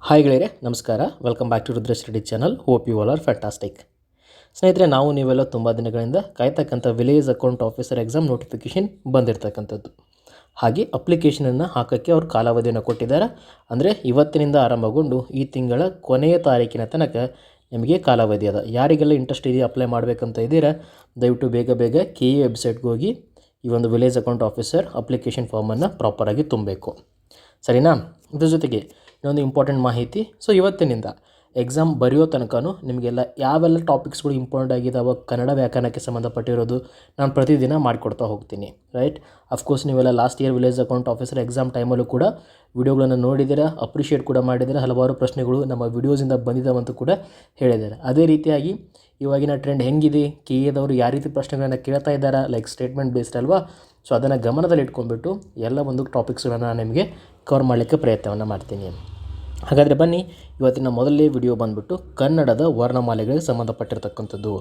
Hi ಗೆಳೆಯರೆ, ನಮಸ್ಕಾರ. Welcome back to Rudra study channel. Hope you all are fantastic. ಸ್ನೇಹಿತರೆ, ನೀವೆಲ್ಲ ತುಂಬ ದಿನಗಳಿಂದ ಕಾಯ್ತಕ್ಕಂಥ village account officer exam notification ಬಂದಿರತಕ್ಕಂಥದ್ದು. ಹಾಗೆ ಅಪ್ಲಿಕೇಶನನ್ನು ಹಾಕೋಕ್ಕೆ ಅವ್ರು ಕಾಲಾವಧಿಯನ್ನು ಕೊಟ್ಟಿದ್ದಾರೆ. ಅಂದರೆ ಇವತ್ತಿನಿಂದ ಆರಂಭಗೊಂಡು ಈ ತಿಂಗಳ ಕೊನೆಯ ತಾರೀಕಿನ ತನಕ ನಿಮಗೆ ಕಾಲಾವಧಿ ಅದ. ಯಾರಿಗೆಲ್ಲ ಇಂಟ್ರೆಸ್ಟ್ ಇದೆಯಾ ಅಪ್ಲೈ ಮಾಡಬೇಕಂತ ಇದ್ದೀರಾ, ದಯವಿಟ್ಟು ಬೇಗ KE ವೆಬ್ಸೈಟ್ಗೆ ಹೋಗಿ ಈ ಒಂದು ವಿಲೇಜ್ ಅಕೌಂಟ್ ಆಫೀಸರ್ ಅಪ್ಲಿಕೇಶನ್ ಫಾರ್ಮನ್ನು ಪ್ರಾಪರಾಗಿ ತುಂಬಬೇಕು. ಸರಿನಾ? ಇದ್ರ ಜೊತೆಗೆ ಇನ್ನೊಂದು ಇಂಪಾರ್ಟೆಂಟ್ ಮಾಹಿತಿ. ಇವತ್ತಿನಿಂದ ಎಕ್ಸಾಮ್ ಬರೆಯೋ ತನಕನೂ ನಿಮಗೆಲ್ಲ ಯಾವೆಲ್ಲ ಟಾಪಿಕ್ಸ್ಗಳು ಇಂಪಾರ್ಟೆಂಟ್ ಆಗಿದ್ದಾವೆ ಕನ್ನಡ ವ್ಯಾಕರಣಕ್ಕೆ ಸಂಬಂಧಪಟ್ಟಿರೋದು ನಾನು ಪ್ರತಿದಿನ ಮಾಡಿಕೊಡ್ತಾ ಹೋಗ್ತೀನಿ. ರೈಟ್? ಅಫ್ಕೋರ್ಸ್ ನೀವೆಲ್ಲ last year village account officer exam ಟೈಮಲ್ಲೂ ಕೂಡ ವಿಡಿಯೋಗಳನ್ನು ನೋಡಿದ್ದೀರಾ, ಅಪ್ರಿಷಿಯೇಟ್ ಕೂಡ ಮಾಡಿದ್ದೀರಾ. ಹಲವಾರು ಪ್ರಶ್ನೆಗಳು ನಮ್ಮ ವಿಡಿಯೋಸಿಂದ ಬಂದಿದ್ದಾವಂತೂ ಕೂಡ ಹೇಳಿದ್ದಾರೆ. ಅದೇ ರೀತಿಯಾಗಿ ಇವಾಗಿನ ಟ್ರೆಂಡ್ ಹೆಂಗಿದೆ, KEದವರು ಯಾವ ರೀತಿ ಪ್ರಶ್ನೆಗಳನ್ನು ಕೇಳ್ತಾ ಇದ್ದಾರೆ, ಲೈಕ್ ಸ್ಟೇಟ್ಮೆಂಟ್ ಬೇಸ್ಡ್ ಅಲ್ವಾ. ಅದನ್ನು ಗಮನದಲ್ಲಿ ಇಟ್ಕೊಂಡ್ಬಿಟ್ಟು ಎಲ್ಲ ಒಂದು ಟಾಪಿಕ್ಸ್ಗಳನ್ನು ನಾನು ನಿಮಗೆ ಕವರ್ ಮಾಡಲಿಕ್ಕೆ ಪ್ರಯತ್ನವನ್ನು ಮಾಡ್ತೀನಿ. ಹಾಗಾದರೆ ಬನ್ನಿ, ಇವತ್ತಿನ ಮೊದಲನೇ ವಿಡಿಯೋ ಬಂದುಬಿಟ್ಟು ಕನ್ನಡದ ವರ್ಣಮಾಲೆಗಳಿಗೆ ಸಂಬಂಧಪಟ್ಟಿರ್ತಕ್ಕಂಥದ್ದು.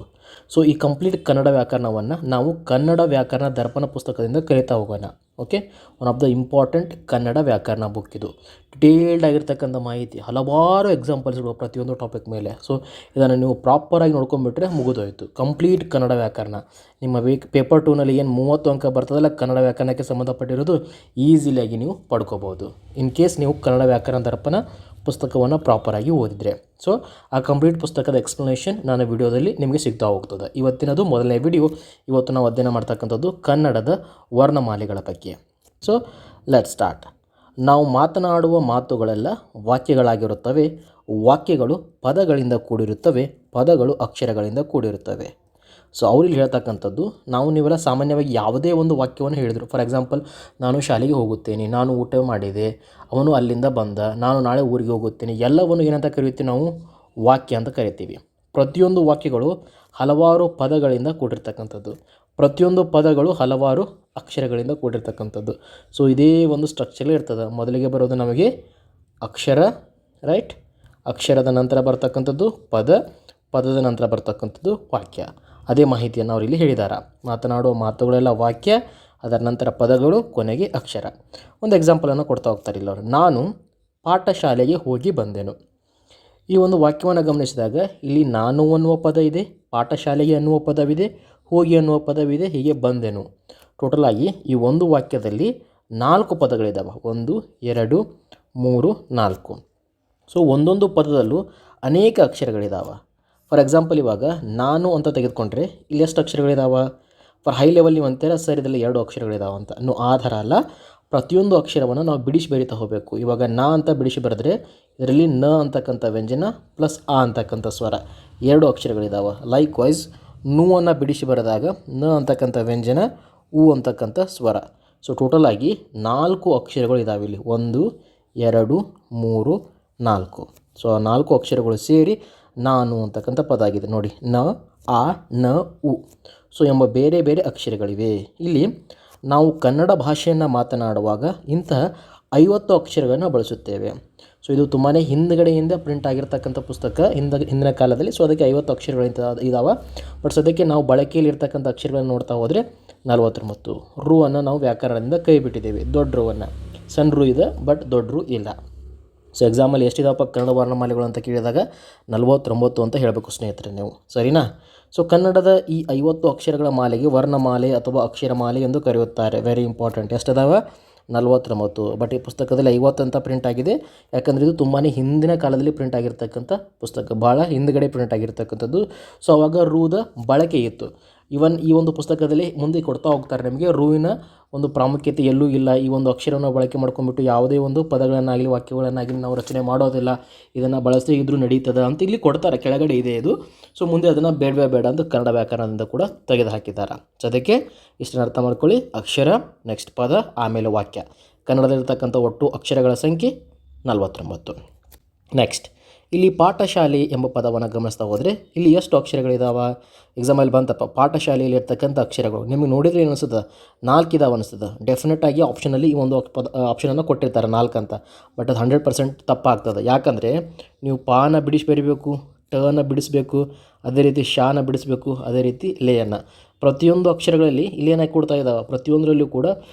ಈ ಕಂಪ್ಲೀಟ್ ಕನ್ನಡ ವ್ಯಾಕರಣವನ್ನು ನಾವು ಕನ್ನಡ ವ್ಯಾಕರಣ ದರ್ಪಣ ಪುಸ್ತಕದಿಂದ ಕಲಿತಾ ಹೋಗೋಣ. Okay, one of the important Kannada ವ್ಯಾಕರಣ ಬುಕ್ ಇದು. ಡಿಟೇಲ್ಡ್ ಆಗಿರ್ತಕ್ಕಂಥ ಮಾಹಿತಿ, ಹಲವಾರು ಎಕ್ಸಾಂಪಲ್ಸ್ಗಳು ಪ್ರತಿಯೊಂದು ಟಾಪಿಕ್ ಮೇಲೆ. ಇದನ್ನು ನೀವು ಪ್ರಾಪರಾಗಿ ನೋಡ್ಕೊಂಡ್ಬಿಟ್ರೆ ಮುಗಿದೋಯ್ತು. ಕಂಪ್ಲೀಟ್ ಕನ್ನಡ ವ್ಯಾಕರಣ ನಿಮ್ಮ ಪೇಪರ್ 2ನಲ್ಲಿ ಏನು 30 ಅಂಕ ಬರ್ತದಲ್ಲ ಕನ್ನಡ ವ್ಯಾಕರಣಕ್ಕೆ ಸಂಬಂಧಪಟ್ಟಿರೋದು ಈಸಿಲಿಯಾಗಿ ನೀವು ಪಡ್ಕೋಬೋದು, ಇನ್ ಕೇಸ್ ನೀವು ಕನ್ನಡ ವ್ಯಾಕರಣ ದರ್ಪಣ ಪುಸ್ತಕವನ್ನು ಪ್ರಾಪರಾಗಿ ಓದಿದರೆ. ಆ ಕಂಪ್ಲೀಟ್ ಪುಸ್ತಕದ ಎಕ್ಸ್ಪ್ಲನೇಷನ್ ನಾನು ವಿಡಿಯೋದಲ್ಲಿ ನಿಮಗೆ ಸಿಗ್ತಾ ಹೋಗ್ತದೆ. ಇವತ್ತಿನದು ಮೊದಲನೇ ವಿಡಿಯೋ. ಇವತ್ತು ನಾವು ಅಧ್ಯಯನ ಮಾಡ್ತಕ್ಕಂಥದ್ದು ಕನ್ನಡದ ವರ್ಣಮಾಲೆಗಳ ಬಗ್ಗೆ. Let start. ನಾವು ಮಾತನಾಡುವ ಮಾತುಗಳೆಲ್ಲ ವಾಕ್ಯಗಳಾಗಿರುತ್ತವೆ. ವಾಕ್ಯಗಳು ಪದಗಳಿಂದ ಕೂಡಿರುತ್ತವೆ. ಪದಗಳು ಅಕ್ಷರಗಳಿಂದ ಕೂಡಿರುತ್ತವೆ. ಅವ್ರಲ್ಲಿ ಹೇಳ್ತಕ್ಕಂಥದ್ದು, ನೀವೆಲ್ಲ ಸಾಮಾನ್ಯವಾಗಿ ಯಾವುದೇ ಒಂದು ವಾಕ್ಯವನ್ನು ಹೇಳಿದರು. ಫಾರ್ ಎಕ್ಸಾಂಪಲ್, ನಾನು ಶಾಲೆಗೆ ಹೋಗುತ್ತೇನೆ, ನಾನು ಊಟ ಮಾಡಿದೆ, ಅವನು ಅಲ್ಲಿಂದ ಬಂದ, ನಾನು ನಾಳೆ ಊರಿಗೆ ಹೋಗುತ್ತೇನೆ, ಎಲ್ಲವನ್ನು ಏನಂತ ಕರಿತೀವಿ ನಾವು? ವಾಕ್ಯ ಅಂತ ಕರಿತೀವಿ. ಪ್ರತಿಯೊಂದು ವಾಕ್ಯಗಳು ಹಲವಾರು ಪದಗಳಿಂದ ಕೂಡಿರ್ತಕ್ಕಂಥದ್ದು. ಪ್ರತಿಯೊಂದು ಪದಗಳು ಹಲವಾರು ಅಕ್ಷರಗಳಿಂದ ಕೂಡಿರ್ತಕ್ಕಂಥದ್ದು. ಇದೇ ಒಂದು ಸ್ಟ್ರಕ್ಚರ್ ಇರ್ತದೆ. ಮೊದಲಿಗೆ ಬರೋದು ನಮಗೆ ಅಕ್ಷರ, ರೈಟ್? ಅಕ್ಷರದ ನಂತರ ಬರ್ತಕ್ಕಂಥದ್ದು ಪದ, ಪದದ ನಂತರ ಬರ್ತಕ್ಕಂಥದ್ದು ವಾಕ್ಯ. ಅದೇ ಮಾಹಿತಿಯನ್ನು ಅವರು ಇಲ್ಲಿ ಹೇಳಿದ್ದಾರೆ. ಮಾತನಾಡುವ ಮಾತುಗಳೆಲ್ಲ ವಾಕ್ಯ, ಅದರ ನಂತರ ಪದಗಳು, ಕೊನೆಗೆ ಅಕ್ಷರ. ಒಂದು ಎಕ್ಸಾಂಪಲನ್ನು ಕೊಡ್ತಾ ಹೋಗ್ತಾರೆ ಇಲ್ಲ ಅವರು. ನಾನು ಪಾಠಶಾಲೆಗೆ ಹೋಗಿ ಬಂದೆನು. ಈ ಒಂದು ವಾಕ್ಯವನ್ನು ಗಮನಿಸಿದಾಗ ಇಲ್ಲಿ ನಾನು ಅನ್ನುವ ಪದ ಇದೆ, ಪಾಠಶಾಲೆಗೆ ಅನ್ನುವ ಪದವಿದೆ, ಹೋಗಿ ಅನ್ನುವ ಪದವಿದೆ, ಹೀಗೆ ಬಂದೆನು. ಟೋಟಲಾಗಿ ಈ ಒಂದು ವಾಕ್ಯದಲ್ಲಿ 4 ಪದಗಳಿದ್ದಾವೆ. 1 2 3 4. ಒಂದೊಂದು ಪದದಲ್ಲೂ ಅನೇಕ ಅಕ್ಷರಗಳಿದ್ದಾವೆ. ಫಾರ್ ಎಕ್ಸಾಂಪಲ್, ಇವಾಗ ನಾನು ಅಂತ ತೆಗೆದುಕೊಂಡ್ರೆ ಇಲ್ಲಿ ಎಷ್ಟು ಅಕ್ಷರಗಳಿದ್ದಾವೆ? ಫಾರ್ ಹೈ ಲೆವೆಲ್ ನೀವು ಅಂತೀರ ಸರ್ ಇದರಲ್ಲಿ 2 ಅಕ್ಷರಗಳಿದ್ದಾವೆ ಅಂತ. ಆ ಥರ ಅಲ್ಲ, ಪ್ರತಿಯೊಂದು ಅಕ್ಷರವನ್ನು ನಾವು ಬಿಡಿಸಿ ಬರಿತಾ ಹೋಗಬೇಕು. ಇವಾಗ ನಾ ಅಂತ ಬಿಡಿಸಿ ಬರೆದ್ರೆ ಇದರಲ್ಲಿ ನ ಅಂತಕ್ಕಂಥ ವ್ಯಂಜನ ಪ್ಲಸ್ ಆ ಅಂತಕ್ಕಂಥ ಸ್ವರ 2 ಅಕ್ಷರಗಳಿದ್ದಾವೆ. ಲೈಕ್ ವೈಸ್ ನೂವನ್ನು ಬಿಡಿಸಿ ಬರೆದಾಗ ನ ಅಂತಕ್ಕಂಥ ವ್ಯಂಜನ, ಉ ಅಂತಕ್ಕಂಥ ಸ್ವರ. ಟೋಟಲಾಗಿ 4 ಅಕ್ಷರಗಳು ಇದ್ದಾವೆ ಇಲ್ಲಿ. 1 2 3 4. 4 ಅಕ್ಷರಗಳು ಸೇರಿ ನಾನು ಅಂತಕ್ಕಂಥ ಪದ ಆಗಿದೆ ನೋಡಿ. ನ, ಆ, ನ, ಉ ಎಂಬ ಬೇರೆ ಬೇರೆ ಅಕ್ಷರಗಳಿವೆ. ಇಲ್ಲಿ ನಾವು ಕನ್ನಡ ಭಾಷೆಯನ್ನು ಮಾತನಾಡುವಾಗ ಇಂತಹ 50 ಅಕ್ಷರಗಳನ್ನು ಬಳಸುತ್ತೇವೆ. ಇದು ತುಂಬಾ ಹಿಂದ್ಗಡೆಯಿಂದ ಪ್ರಿಂಟ್ ಆಗಿರ್ತಕ್ಕಂಥ ಪುಸ್ತಕ ಹಿಂದಿನ ಕಾಲದಲ್ಲಿ. ಅದಕ್ಕೆ 50 ಅಕ್ಷರಗಳಿಂದ ಇದ್ದಾವೆ. ಬಟ್ ಸದ್ಯಕ್ಕೆ ನಾವು ಬಳಕೆಯಲ್ಲಿ ಇರ್ತಕ್ಕಂಥ ಅಕ್ಷರಗಳನ್ನು ನೋಡ್ತಾ ಹೋದರೆ 49. ರು ಅನ್ನು ನಾವು ವ್ಯಾಕರಣದಿಂದ ಕೈ ಬಿಟ್ಟಿದ್ದೇವೆ. ದೊಡ್ಡ ರುವನ್ನು, ಸಣ್ಣ ರು ಇದೆ ಬಟ್ ದೊಡ್ಡ ರು ಇಲ್ಲ. ಎಕ್ಸಾಮಲ್ಲಿ ಎಷ್ಟಿದಪ್ಪ ಕನ್ನಡ ವರ್ಣಮಾಲೆಗಳು ಅಂತ ಕೇಳಿದಾಗ 49 ಅಂತ ಹೇಳಬೇಕು ಸ್ನೇಹಿತರೆ ನೀವು. ಸರಿನಾ? ಕನ್ನಡದ ಈ 50 ಅಕ್ಷರಗಳ ಮಾಲೆಗೆ ವರ್ಣಮಾಲೆ ಅಥವಾ ಅಕ್ಷರಮಾಲೆ ಎಂದು ಕರೆಯುತ್ತಾರೆ. Very important. ಎಷ್ಟಿದಾವೆ? 49. ಬಟ್ ಈ ಪುಸ್ತಕದಲ್ಲಿ 50 ಅಂತ ಪ್ರಿಂಟ್ ಆಗಿದೆ. ಯಾಕಂದರೆ ಇದು ತುಂಬಾ ಹಿಂದಿನ ಕಾಲದಲ್ಲಿ ಪ್ರಿಂಟ್ ಆಗಿರ್ತಕ್ಕಂಥ ಪುಸ್ತಕ, ಭಾಳ ಹಿಂದುಗಡೆ ಪ್ರಿಂಟ್ ಆಗಿರ್ತಕ್ಕಂಥದ್ದು. ಅವಾಗ ರೂದ ಬಳಕೆ ಇತ್ತು. ಇವನ್ ಈ ಒಂದು ಪುಸ್ತಕದಲ್ಲಿ ಮುಂದೆ ಕೊಡ್ತಾ ಹೋಗ್ತಾರೆ ನಿಮಗೆ ರೂವಿನ ಒಂದು ಪ್ರಾಮುಖ್ಯತೆ ಎಲ್ಲೂ ಇಲ್ಲ. ಈ ಒಂದು ಅಕ್ಷರವನ್ನು ಬಳಕೆ ಮಾಡ್ಕೊಂಡ್ಬಿಟ್ಟು ಯಾವುದೇ ಒಂದು ಪದಗಳನ್ನಾಗಲಿ ವಾಕ್ಯಗಳನ್ನಾಗಲಿ ನಾವು ರಚನೆ ಮಾಡೋದಿಲ್ಲ, ಇದನ್ನು ಬಳಸದೇ ಇದ್ರೂ ನಡೀತದೆ ಅಂತ ಇಲ್ಲಿ ಕೊಡ್ತಾರೆ. ಕೆಳಗಡೆ ಇದೆ ಇದು. ಮುಂದೆ ಅದನ್ನು ಬೇಡ ಅಂತ ಕನ್ನಡ ವ್ಯಾಕರಣದಿಂದ ಕೂಡ ತೆಗೆದು ಹಾಕಿದ್ದಾರೆ. ಅದಕ್ಕೆ ಇಷ್ಟನ್ನು ಅರ್ಥ ಮಾಡ್ಕೊಳ್ಳಿ. ಅಕ್ಷರ, ನೆಕ್ಸ್ಟ್ ಪದ, ಆಮೇಲೆ ವಾಕ್ಯ. ಕನ್ನಡದಲ್ಲಿರ್ತಕ್ಕಂಥ ಒಟ್ಟು ಅಕ್ಷರಗಳ ಸಂಖ್ಯೆ 49. ನೆಕ್ಸ್ಟ್ ಇಲ್ಲಿ ಪಾಠಶಾಲೆ ಎಂಬ ಪದವನ್ನು ಗಮನಿಸ್ತಾ ಹೋದರೆ ಇಲ್ಲಿ ಎಷ್ಟು ಅಕ್ಷರಗಳಿದ್ದಾವೆ? ಎಕ್ಸಾಮಲ್ಲಿ ಬಂತಪ್ಪ ಪಾಠಶಾಲೆಯಲ್ಲಿ ಇರ್ತಕ್ಕಂಥ ಅಕ್ಷರಗಳು ನಿಮಗೆ ನೋಡಿದರೆ ಏನು ಅನಿಸ್ತದೆ? 4 ಇದಾವೆ ಅನಿಸ್ತದೆ. ಡೆಫಿನೆಟಾಗಿ ಆಪ್ಷನಲ್ಲಿ ಈ ಒಂದು ಆಪ್ಷನನ್ನು ಕೊಟ್ಟಿರ್ತಾರೆ 4 ಅಂತ. ಬಟ್ ಅದು 100% ತಪ್ಪಾಗ್ತದೆ. ಯಾಕಂದರೆ ನೀವು ಪಾನ ಬಿಡಿಸಿ ಬರಿಬೇಕು, ಟನ ಬಿಡಿಸಬೇಕು, ಅದೇ ರೀತಿ ಶಾನ ಬಿಡಿಸಬೇಕು, ಅದೇ ರೀತಿ ಲೇಯನ್ನು. ಪ್ರತಿಯೊಂದು ಅಕ್ಷರಗಳಲ್ಲಿ ಇಲ್ಲಿ ಏನಾಗಿ ಕೊಡ್ತಾ ಇದ್ದಾವೆ? ಪ್ರತಿಯೊಂದರಲ್ಲೂ ಕೂಡ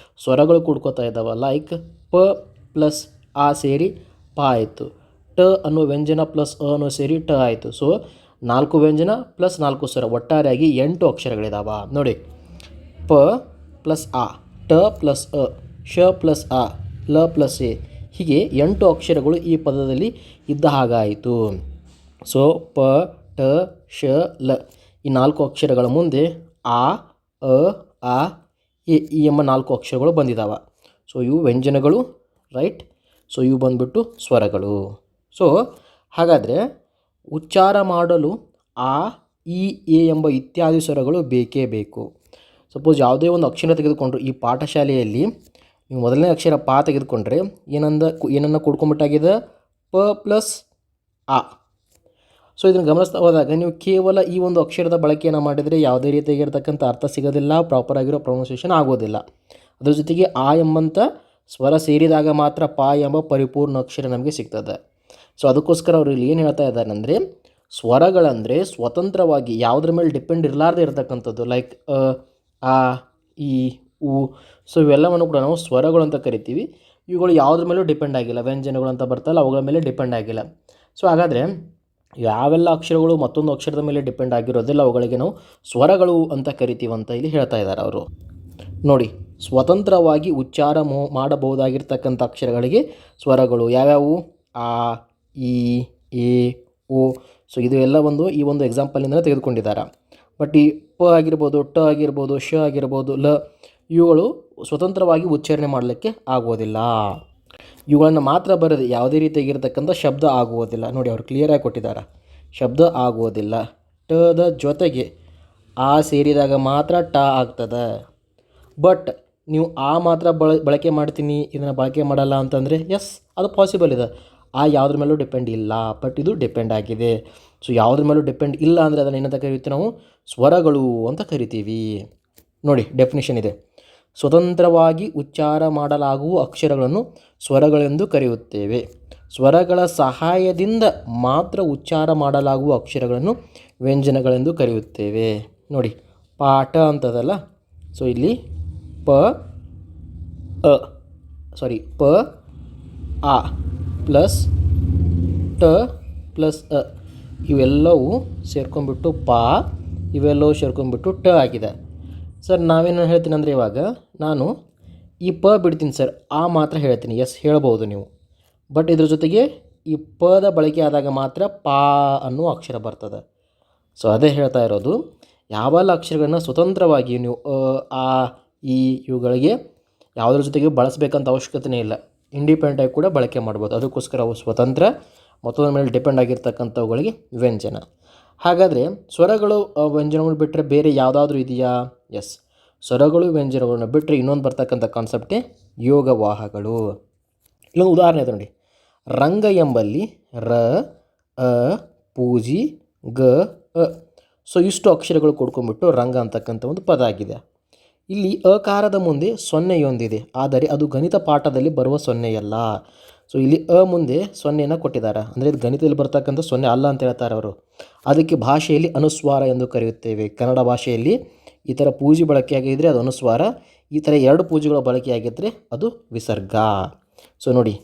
ಸ್ವರಗಳು ಕೂಡ್ಕೋತಾ ಇದ್ದಾವೆ. ಲೈಕ್ ಪ ಪ್ಲಸ್ ಆ ಸೇರಿ ಪ ಆಯಿತು, ಟ ಅನ್ನೋ ವ್ಯಂಜನ ಪ್ಲಸ್ ಅ ಅನ್ನೋ ಸೇರಿ ಟ ಆಯಿತು. ಸೊ 4 ವ್ಯಂಜನ ಪ್ಲಸ್ 4 ಸ್ವರ, ಒಟ್ಟಾರೆಯಾಗಿ 8 ಅಕ್ಷರಗಳಿದಾವ ನೋಡಿ. ಪ ಪ್ಲಸ್ ಆ, ಟ ಪ್ಲಸ್ ಅ, ಶ ಪ್ಲಸ್ ಆ, ಲ ಪ್ಲಸ್ ಎ, ಹೀಗೆ 8 ಅಕ್ಷರಗಳು ಈ ಪದದಲ್ಲಿ ಇದ್ದ ಹಾಗಾಯಿತು. ಸೊ ಪ ಟ ಶ ಲ ಈ 4 ಅಕ್ಷರಗಳ ಮುಂದೆ ಆ ಅ ಆ ಎ ಈ ಎಂಬ 4 ಅಕ್ಷರಗಳು ಬಂದಿದ್ದಾವೆ. ಸೊ ಇವು ವ್ಯಂಜನಗಳು, ರೈಟ್. ಸೊ ಇವು ಬಂದ್ಬಿಟ್ಟು ಸ್ವರಗಳು. ಸೊ ಹಾಗಾದರೆ ಉಚ್ಚಾರ ಮಾಡಲು ಆ ಇ ಎ ಎಂಬ ಇತ್ಯಾದಿ ಸ್ವರಗಳು ಬೇಕೇ ಬೇಕು. ಸಪೋಸ್ ಯಾವುದೇ ಒಂದು ಅಕ್ಷರ ತೆಗೆದುಕೊಂಡ್ರು ಈ ಪಾಠಶಾಲೆಯಲ್ಲಿ ನೀವು ಮೊದಲನೇ ಅಕ್ಷರ ಪಾ ತೆಗೆದುಕೊಂಡ್ರೆ ಏನನ್ನು ಕೂಡ್ಕೊಂಬಿಟ್ಟಾಗಿದೆ, ಪ ಪ್ಲಸ್ ಆ. ಸೊ ಇದನ್ನು ಗಮನಿಸ್ತಾ ಹೋದಾಗ ನೀವು ಕೇವಲ ಈ ಒಂದು ಅಕ್ಷರದ ಬಳಕೆಯನ್ನು ಮಾಡಿದರೆ ಯಾವುದೇ ರೀತಿಯಾಗಿರ್ತಕ್ಕಂಥ ಅರ್ಥ ಸಿಗೋದಿಲ್ಲ, ಪ್ರಾಪರ್ ಆಗಿರೋ ಪ್ರೊನೌನ್ಸಿಯೇಷನ್ ಆಗೋದಿಲ್ಲ. ಅದ್ರ ಜೊತೆಗೆ ಆ ಎಂಬಂಥ ಸ್ವರ ಸೇರಿದಾಗ ಮಾತ್ರ ಪಾ ಎಂಬ ಪರಿಪೂರ್ಣ ಅಕ್ಷರ ನಮಗೆ ಸಿಗ್ತದೆ. ಸೊ ಅದಕ್ಕೋಸ್ಕರ ಅವರು ಇಲ್ಲಿ ಏನು ಹೇಳ್ತಾ ಇದ್ದಾರೆ ಅಂದರೆ, ಸ್ವರಗಳಂದರೆ ಸ್ವತಂತ್ರವಾಗಿ ಯಾವುದ್ರ ಮೇಲೆ ಡಿಪೆಂಡ್ ಇರಲಾರ್ದೆ ಇರತಕ್ಕಂಥದ್ದು, ಲೈಕ್ ಆ ಈ ಉ. ಸೊ ಇವೆಲ್ಲವನ್ನು ಕೂಡ ನಾವು ಸ್ವರಗಳು ಅಂತ ಕರಿತೀವಿ. ಇವುಗಳು ಯಾವುದ್ರ ಮೇಲೂ ಡಿಪೆಂಡ್ ಆಗಿಲ್ಲ, ವ್ಯಂಜನಗಳು ಅಂತ ಬರ್ತಲ್ಲ ಅವುಗಳ ಮೇಲೆ ಡಿಪೆಂಡ್ ಆಗಿಲ್ಲ. ಸೊ ಹಾಗಾದರೆ ಯಾವೆಲ್ಲ ಅಕ್ಷರಗಳು ಮತ್ತೊಂದು ಅಕ್ಷರದ ಮೇಲೆ ಡಿಪೆಂಡ್ ಆಗಿರೋದಿಲ್ಲ ಅವುಗಳಿಗೆ ನಾವು ಸ್ವರಗಳು ಅಂತ ಕರಿತೀವಿ ಅಂತ ಇಲ್ಲಿ ಹೇಳ್ತಾ ಇದ್ದಾರೆ ಅವರು. ನೋಡಿ, ಸ್ವತಂತ್ರವಾಗಿ ಉಚ್ಚಾರ ಮಾಡಬಹುದಾಗಿರ್ತಕ್ಕಂಥ ಅಕ್ಷರಗಳಿಗೆ ಸ್ವರಗಳು ಯಾವ್ಯಾವು? ಆ ಇ ಎ ಓ. ಸೊ ಇದು ಎಲ್ಲ ಈ ಒಂದು ಎಕ್ಸಾಂಪಲಿಂದ ತೆಗೆದುಕೊಂಡಿದ್ದಾರೆ. ಬಟ್ ಈ ಪ ಆಗಿರ್ಬೋದು, ಟ ಆಗಿರ್ಬೋದು, ಶ ಆಗಿರ್ಬೋದು, ಲ, ಇವುಗಳು ಸ್ವತಂತ್ರವಾಗಿ ಉಚ್ಚಾರಣೆ ಮಾಡಲಿಕ್ಕೆ ಆಗೋದಿಲ್ಲ. ಇವುಗಳನ್ನು ಮಾತ್ರ ಬರೆದು ಯಾವುದೇ ರೀತಿಯಾಗಿರ್ತಕ್ಕಂಥ ಶಬ್ದ ಆಗುವುದಿಲ್ಲ. ನೋಡಿ, ಅವರು ಕ್ಲಿಯರಾಗಿ ಕೊಟ್ಟಿದ್ದಾರೆ, ಶಬ್ದ ಆಗುವುದಿಲ್ಲ. ಟದ ಜೊತೆಗೆ ಆ ಸೇರಿದಾಗ ಮಾತ್ರ ಟ ಆಗ್ತದೆ. ಬಟ್ ನೀವು ಆ ಮಾತ್ರ ಬಳಕೆ ಮಾಡ್ತೀನಿ, ಇದನ್ನು ಬಳಕೆ ಮಾಡಲ್ಲ ಅಂತಂದರೆ ಎಸ್, ಅದು ಪಾಸಿಬಲ್ ಇದೆ. ಆ ಯಾವುದ್ರ ಮೇಲೂ ಡಿಪೆಂಡ್ ಇಲ್ಲ, ಬಟ್ ಇದು ಡಿಪೆಂಡ್ ಆಗಿದೆ. ಸೊ ಯಾವುದ್ರ ಮೇಲೂ ಡಿಪೆಂಡ್ ಇಲ್ಲ ಅಂದರೆ ಅದನ್ನು ಏನಂತ ಕರಿತೀವಿ ನಾವು? ಸ್ವರಗಳು ಅಂತ ಕರಿತೀವಿ. ನೋಡಿ, ಡೆಫಿನಿಷನ್ ಇದೆ. ಸ್ವತಂತ್ರವಾಗಿ ಉಚ್ಚಾರ ಮಾಡಲಾಗುವ ಅಕ್ಷರಗಳನ್ನು ಸ್ವರಗಳೆಂದು ಕರೆಯುತ್ತೇವೆ. ಸ್ವರಗಳ ಸಹಾಯದಿಂದ ಮಾತ್ರ ಉಚ್ಚಾರ ಮಾಡಲಾಗುವ ಅಕ್ಷರಗಳನ್ನು ವ್ಯಂಜನಗಳೆಂದು ಕರೆಯುತ್ತೇವೆ. ನೋಡಿ, ಪಾಠ ಅಂತದಲ್ಲ. ಸೊ ಇಲ್ಲಿ ಪ ಆ ಪ್ಲಸ್ ಟ ಪ್ಲಸ್ ಅ ಇವೆಲ್ಲವೂ ಸೇರ್ಕೊಂಡ್ಬಿಟ್ಟು ಪಾ, ಇವೆಲ್ಲವೂ ಸೇರ್ಕೊಂಡ್ಬಿಟ್ಟು ಟ ಆಗಿದೆ. ಸರ್ ನಾವೇನು ಹೇಳ್ತೀನಿ ಅಂದರೆ, ಇವಾಗ ನಾನು ಈ ಪ ಬಿಡ್ತೀನಿ ಸರ್, ಆ ಮಾತ್ರ ಹೇಳ್ತೀನಿ. ಎಸ್, ಹೇಳ್ಬೋದು ನೀವು. ಬಟ್ ಇದ್ರ ಜೊತೆಗೆ ಈ ಪದ ಬಳಕೆ ಆದಾಗ ಮಾತ್ರ ಪಾ ಅನ್ನೋ ಅಕ್ಷರ ಬರ್ತದೆ. ಸೊ ಅದೇ ಹೇಳ್ತಾ ಇರೋದು, ಯಾವೆಲ್ಲ ಅಕ್ಷರಗಳನ್ನ ಸ್ವತಂತ್ರವಾಗಿ ನೀವು ಆ ಈ ಇವುಗಳಿಗೆ ಯಾವುದ್ರ ಜೊತೆಗೆ ಬಳಸಬೇಕಂತ ಅವಶ್ಯಕತೆಯೇ ಇಲ್ಲ, ಇಂಡಿಪೆಂಡೆಂಟಾಗಿ ಕೂಡ ಬಳಕೆ ಮಾಡ್ಬೋದು. ಅದಕ್ಕೋಸ್ಕರ ಅವು ಸ್ವತಂತ್ರ, ಮತ್ತೊಂದ್ರ ಮೇಲೆ ಡಿಪೆಂಡ್ ಆಗಿರ್ತಕ್ಕಂಥವುಗಳಿಗೆ ವ್ಯಂಜನ. ಹಾಗಾದರೆ ಸ್ವರಗಳು ವ್ಯಂಜನಗಳು ಬಿಟ್ಟರೆ ಬೇರೆ ಯಾವುದಾದ್ರೂ ಇದೆಯಾ? ಎಸ್, ಸ್ವರಗಳು ವ್ಯಂಜನಗಳನ್ನು ಬಿಟ್ಟರೆ ಇನ್ನೊಂದು ಬರ್ತಕ್ಕಂಥ ಕಾನ್ಸೆಪ್ಟೇ ಯೋಗವಾಹಗಳು. ಇಲ್ಲೊಂದು ಉದಾಹರಣೆ ಇದೆ ನೋಡಿ. ರಂಗ ಎಂಬಲ್ಲಿ ರ ಅ ಪೂಜಿ ಗ ಅ. ಸೊ ಇಷ್ಟು ಅಕ್ಷರಗಳು ಕೊಡ್ಕೊಂಡ್ಬಿಟ್ಟು ರಂಗ ಅಂತಕ್ಕಂಥ ಒಂದು ಪದ ಆಗಿದೆ. ಇಲ್ಲಿ ಅಕಾರದ ಮುಂದೆ ಸೊನ್ನೆಯೊಂದಿದೆ, ಆದರೆ ಅದು ಗಣಿತ ಪಾಠದಲ್ಲಿ ಬರುವ ಸೊನ್ನೆಯಲ್ಲ. ಸೊ ಇಲ್ಲಿ ಮುಂದೆ ಸೊನ್ನೆಯನ್ನು ಕೊಟ್ಟಿದ್ದಾರೆ, ಅಂದರೆ ಇದು ಗಣಿತದಲ್ಲಿ ಬರ್ತಕ್ಕಂಥ ಸೊನ್ನೆ ಅಲ್ಲ ಅಂತ ಹೇಳ್ತಾರೆ ಅವರು. ಅದಕ್ಕೆ ಭಾಷೆಯಲ್ಲಿ ಅನುಸ್ವಾರ ಎಂದು ಕರೆಯುತ್ತೇವೆ. ಕನ್ನಡ ಭಾಷೆಯಲ್ಲಿ ಈ ಥರ ಪೂಜೆ ಬಳಕೆಯಾಗಿದ್ದರೆ ಅದು ಅನುಸ್ವಾರ, ಈ ಥರ 2 ಪೂಜೆಗಳ ಬಳಕೆಯಾಗಿದ್ದರೆ ಅದು ವಿಸರ್ಗ. ಸೊ ನೋಡಿ,